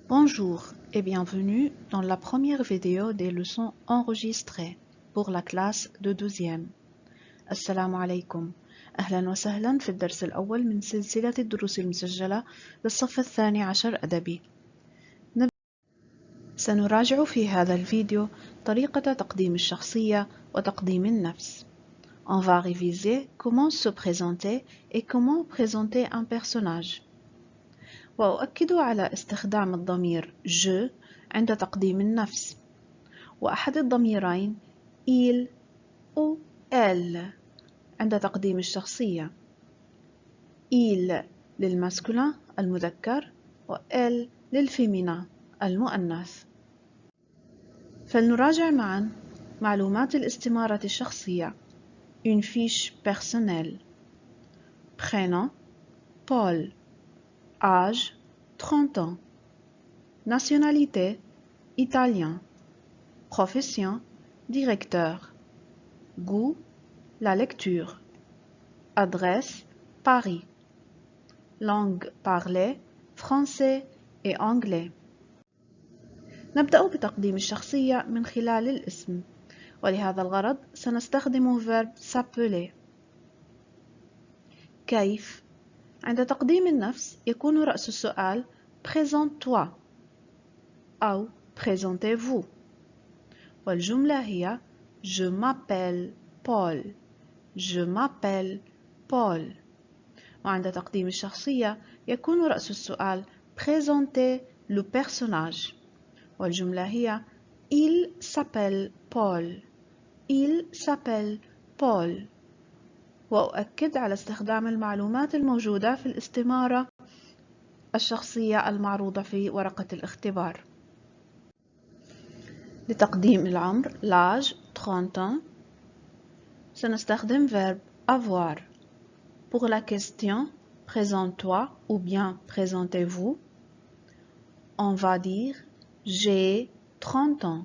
Bonjour et bienvenue dans la première vidéo des leçons enregistrées pour la classe de 12e. السلام عليكم. أهلا وسهلا في الدرس الأول من سلسلة الدروس المسجلة للصف الثاني عشر أدبي. سنراجع في هذا الفيديو طريقة تقديم الشخصية وتقديم النفس. On va réviser comment se présenter et comment présenter un personnage. وأؤكد على استخدام الضمير je عند تقديم النفس، وأحد الضميرين il أو elle عند تقديم الشخصية. il للماسكولين المذكر و elle للفيمينا المؤنث. فلنراجع معا معلومات الاستمارة الشخصية. Une fiche personnelle. Prénom Paul. Âge 30 ans. Nationalité italien. Profession directeur. Goût la lecture. Adresse Paris. Langue parlée français et anglais. نبدأ بتقديم الشخصية من خلال الاسم، ولهذا الغرض سنستخدم verb s'appeler. كيف؟ عند تقديم النفس يكون رأس السؤال présente-toi أو présentez-vous، والجملة هي je m'appelle Paul. Je m'appelle Paul. وعند تقديم الشخصية يكون رأس السؤال présenter le personnage، والجملة هي il s'appelle Paul. Il s'appelle Paul. وأؤكد على استخدام المعلومات الموجودة في الاستمارة الشخصية المعروضة في ورقة الاختبار. لتقديم العمر l'âge 30 ans سنستخدم verbe avoir. Pour la question présente-toi ou bien présentez-vous, on va dire j'ai 30 ans.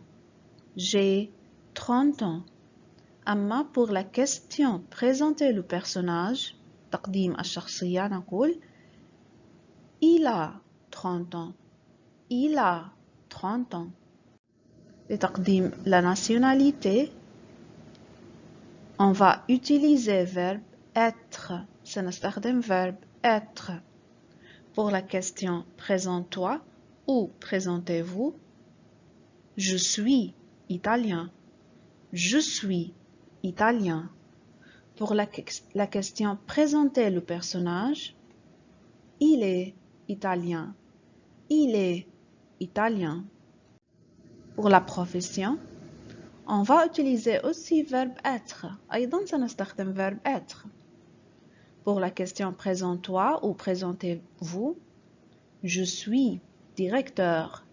J'ai 30 ans. أما pour la question présenter le personnage تقديم الشخصية نقول il a 30 ans. Il a 30 ans. لتقديم la nationalité on va utiliser verbe être. سنستخدم verbe être. Pour la question présente-toi ou présentez-vous, je suis italien. Je suis italien. Pour la question présenter le personnage, il est italien. Il est italien. Pour la profession, on va utiliser aussi verbe être. أيضا سنستخدم verbe être. Pour la question présente-toi ou présentez-vous, je suis directeur.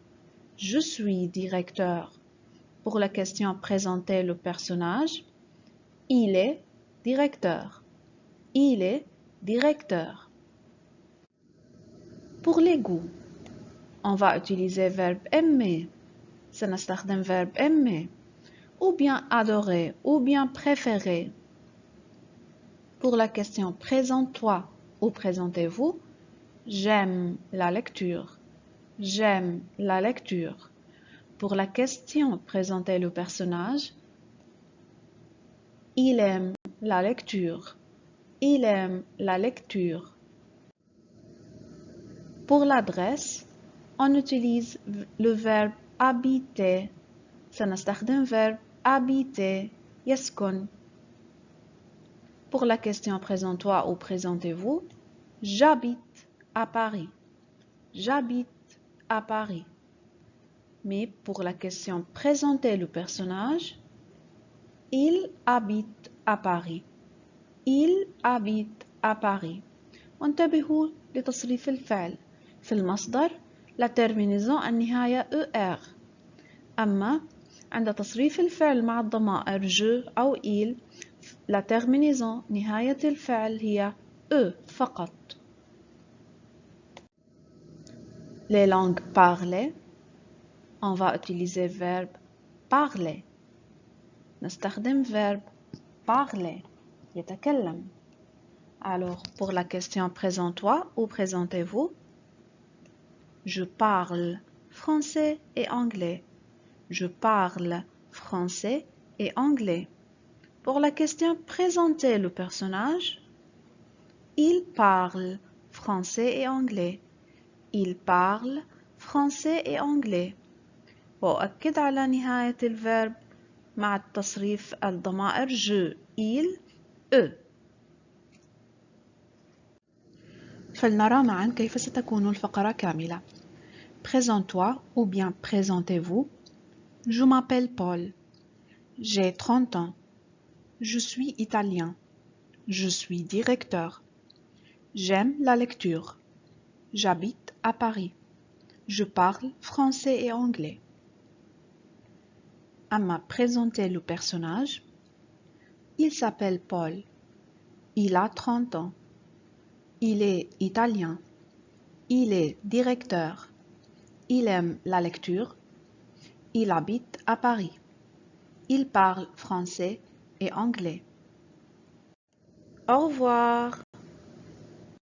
Je suis directeur. Pour la question présenter le personnage, il est directeur. Il est directeur. Pour les goûts, on va utiliser verbe aimer. سنستخدم verbe aimer. Ou bien adorer, ou bien préférer. Pour la question présente-toi ou présentez-vous, j'aime la lecture. J'aime la lecture. Pour la question présenter le personnage, il aime la lecture. Il aime la lecture. Pour l'adresse, on utilise le verbe habiter. سنستخدم verbe habiter يسكن. Pour la question présente-toi ou présentez-vous, j'habite à Paris. J'habite à Paris. Mais pour la question présenter le personnage, il habite à Paris. Il habite à Paris. وانتبهوا لتصريف الفعل. في المصدر la terminaison النهاية ER. أما عند تصريف الفعل مع الضمائر je أو il la terminaison نهاية الفعل هي E فقط. Les langues parlées, on va utiliser verbe parler. نستخدم verbe parler يتكلم. Alors pour la question présente-toi ou présentez-vous, je parle français et anglais. Je parle français et anglais. Pour la question présenter le personnage, il parle français et anglais. Il parle français et anglais. وأؤكد على نهاية الفيرب مع التصريف الضمائر je, il, eux. فلنرى معا كيف ستكون الفقرة كاملة. Présente-toi ou bien présentez-vous. Je m'appelle Paul. J'ai 30 ans. Je suis italien. Je suis directeur. J'aime la lecture. J'habite à Paris. Je parle français et anglais. Amma présenter le personnage. Il s'appelle Paul. Il a 30 ans. Il est italien. Il est directeur. Il aime la lecture. Il habite à Paris. Il parle français et anglais. Au revoir.